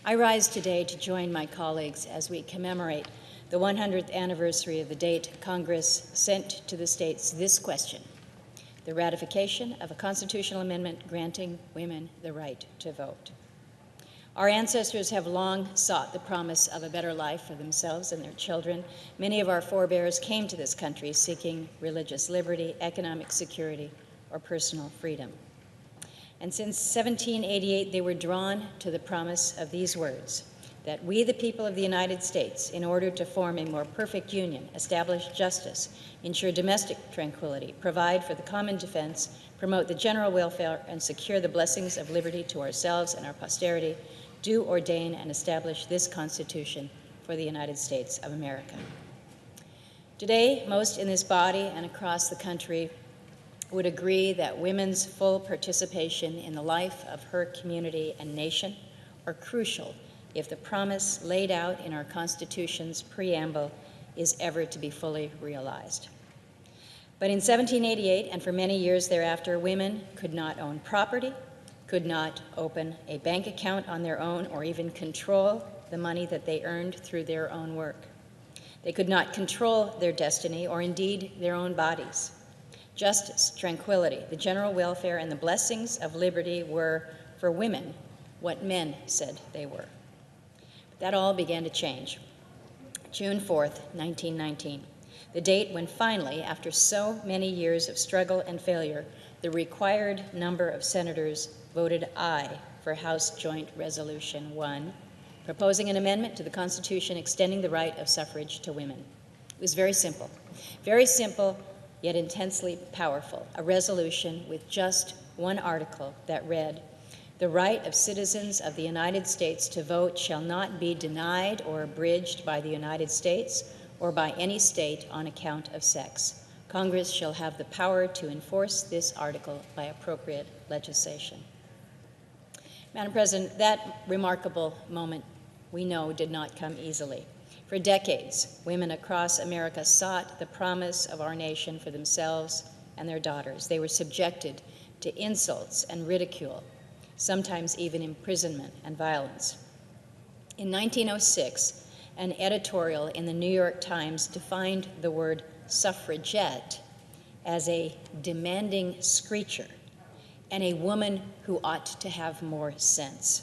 I rise today to join my colleagues as we commemorate the 100th anniversary of the date Congress sent to the states this question: the ratification of a constitutional amendment granting women the right to vote. Our ancestors have long sought the promise of a better life for themselves and their children. Many of our forebears came to this country seeking religious liberty, economic security, or personal freedom. And since 1788, they were drawn to the promise of these words, that we, the people of the United States, in order to form a more perfect union, establish justice, ensure domestic tranquility, provide for the common defense, promote the general welfare, and secure the blessings of liberty to ourselves and our posterity, do ordain and establish this Constitution for the United States of America. Today, most in this body and across the country would agree that women's full participation in the life of her community and nation are crucial if the promise laid out in our Constitution's preamble is ever to be fully realized. But in 1788 and for many years thereafter, women could not own property, could not open a bank account on their own, or even control the money that they earned through their own work. They could not control their destiny or indeed their own bodies. Justice, tranquility, the general welfare, and the blessings of liberty were, for women, what men said they were. But that all began to change. June 4th, 1919, the date when finally, after so many years of struggle and failure, the required number of senators voted aye for House Joint Resolution 1, proposing an amendment to the Constitution extending the right of suffrage to women. It was very simple, yet intensely powerful, a resolution with just one article that read, "The right of citizens of the United States to vote shall not be denied or abridged by the United States or by any state on account of sex. Congress shall have the power to enforce this article by appropriate legislation." Madam President, that remarkable moment, we know, did not come easily. For decades, women across America sought the promise of our nation for themselves and their daughters. They were subjected to insults and ridicule, sometimes even imprisonment and violence. In 1906, an editorial in the New York Times defined the word suffragette as a demanding screecher and a woman who ought to have more sense.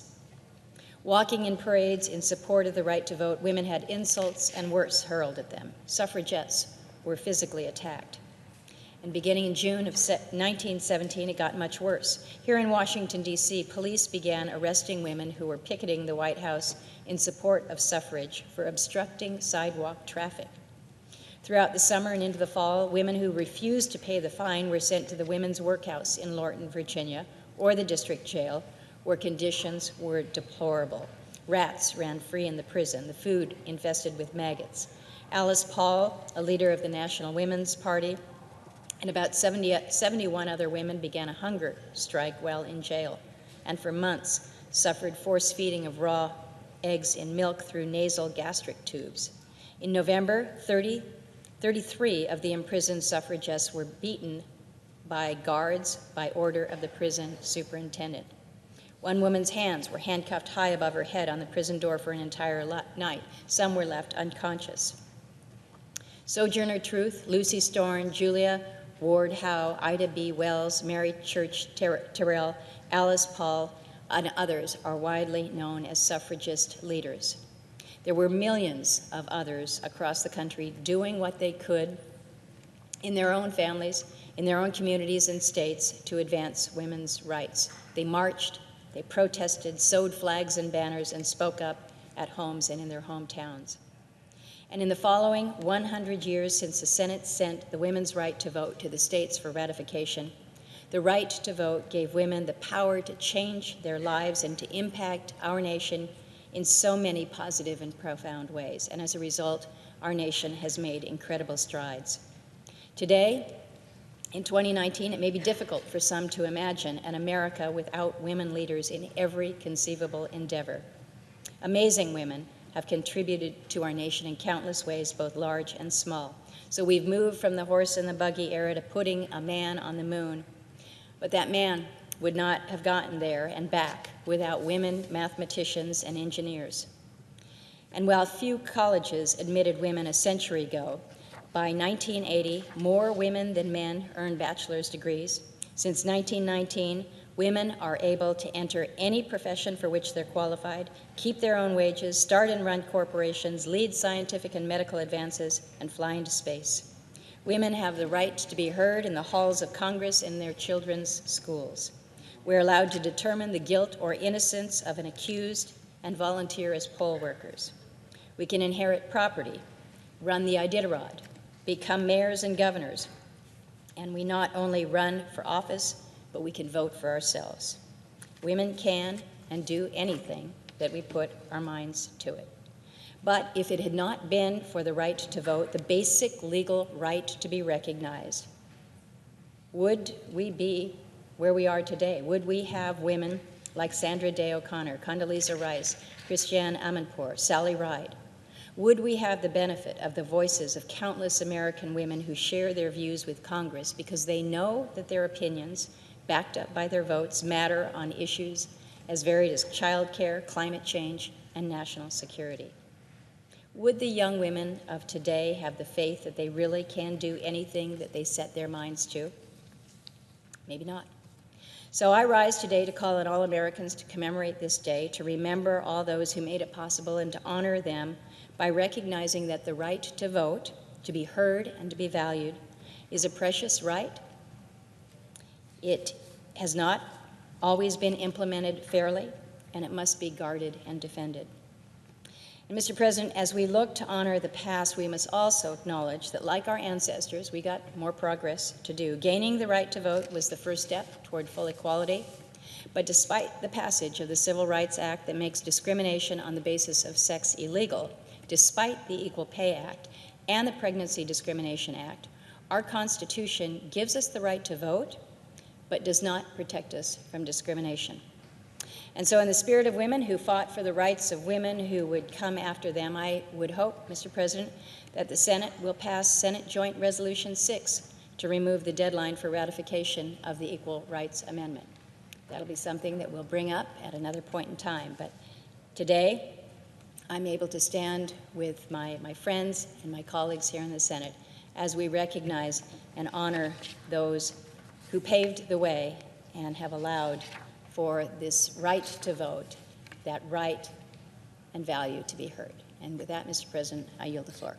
Walking in parades in support of the right to vote, women had insults and worse hurled at them. Suffragettes were physically attacked. And beginning in June of 1917, it got much worse. Here in Washington, D.C., police began arresting women who were picketing the White House in support of suffrage for obstructing sidewalk traffic. Throughout the summer and into the fall, women who refused to pay the fine were sent to the Women's Workhouse in Lorton, Virginia, or the district jail, where conditions were deplorable. Rats ran free in the prison, the food infested with maggots. Alice Paul, a leader of the National Women's Party, and about 71 other women began a hunger strike while in jail, and for months suffered force feeding of raw eggs in milk through nasal gastric tubes. In November, 33 of the imprisoned suffragettes were beaten by guards by order of the prison superintendent. One woman's hands were handcuffed high above her head on the prison door for an entire night. Some were left unconscious. Sojourner Truth, Lucy Storn, Julia Ward Howe, Ida B. Wells, Mary Church Terrell, Alice Paul, and others are widely known as suffragist leaders. There were millions of others across the country doing what they could in their own families, in their own communities and states to advance women's rights. They marched, they protested, sewed flags and banners, and spoke up at homes and in their hometowns. And in the following 100 years since the Senate sent the women's right to vote to the states for ratification, the right to vote gave women the power to change their lives and to impact our nation in so many positive and profound ways. And as a result, our nation has made incredible strides. Today, in 2019, it may be difficult for some to imagine an America without women leaders in every conceivable endeavor. Amazing women have contributed to our nation in countless ways, both large and small. So we've moved from the horse and the buggy era to putting a man on the moon. But that man would not have gotten there and back without women mathematicians and engineers. And while few colleges admitted women a century ago, by 1980, more women than men earned bachelor's degrees. Since 1919, women are able to enter any profession for which they're qualified, keep their own wages, start and run corporations, lead scientific and medical advances, and fly into space. Women have the right to be heard in the halls of Congress and their children's schools. We're allowed to determine the guilt or innocence of an accused and volunteer as poll workers. We can inherit property, run the Iditarod, become mayors and governors, and we not only run for office, but we can vote for ourselves. Women can and do anything that we put our minds to it. But if it had not been for the right to vote, the basic legal right to be recognized, would we be where we are today? Would we have women like Sandra Day O'Connor, Condoleezza Rice, Christiane Amanpour, Sally Ride? Would we have the benefit of the voices of countless American women who share their views with Congress because they know that their opinions, backed up by their votes, matter on issues as varied as childcare, climate change, and national security? Would the young women of today have the faith that they really can do anything that they set their minds to? Maybe not. So I rise today to call on all Americans to commemorate this day, to remember all those who made it possible, and to honor them by recognizing that the right to vote, to be heard and to be valued, is a precious right. It has not always been implemented fairly, and it must be guarded and defended. And Mr. President, as we look to honor the past, we must also acknowledge that, like our ancestors, we got more progress to do. Gaining the right to vote was the first step toward full equality, but despite the passage of the Civil Rights Act that makes discrimination on the basis of sex illegal, despite the Equal Pay Act and the Pregnancy Discrimination Act, our Constitution gives us the right to vote, but does not protect us from discrimination. And so in the spirit of women who fought for the rights of women who would come after them, I would hope, Mr. President, that the Senate will pass Senate Joint Resolution 6 to remove the deadline for ratification of the Equal Rights Amendment. That'll be something that we'll bring up at another point in time. But today, I'm able to stand with my friends and my colleagues here in the Senate as we recognize and honor those who paved the way and have allowed for this right to vote, that right and value to be heard. And with that, Mr. President, I yield the floor.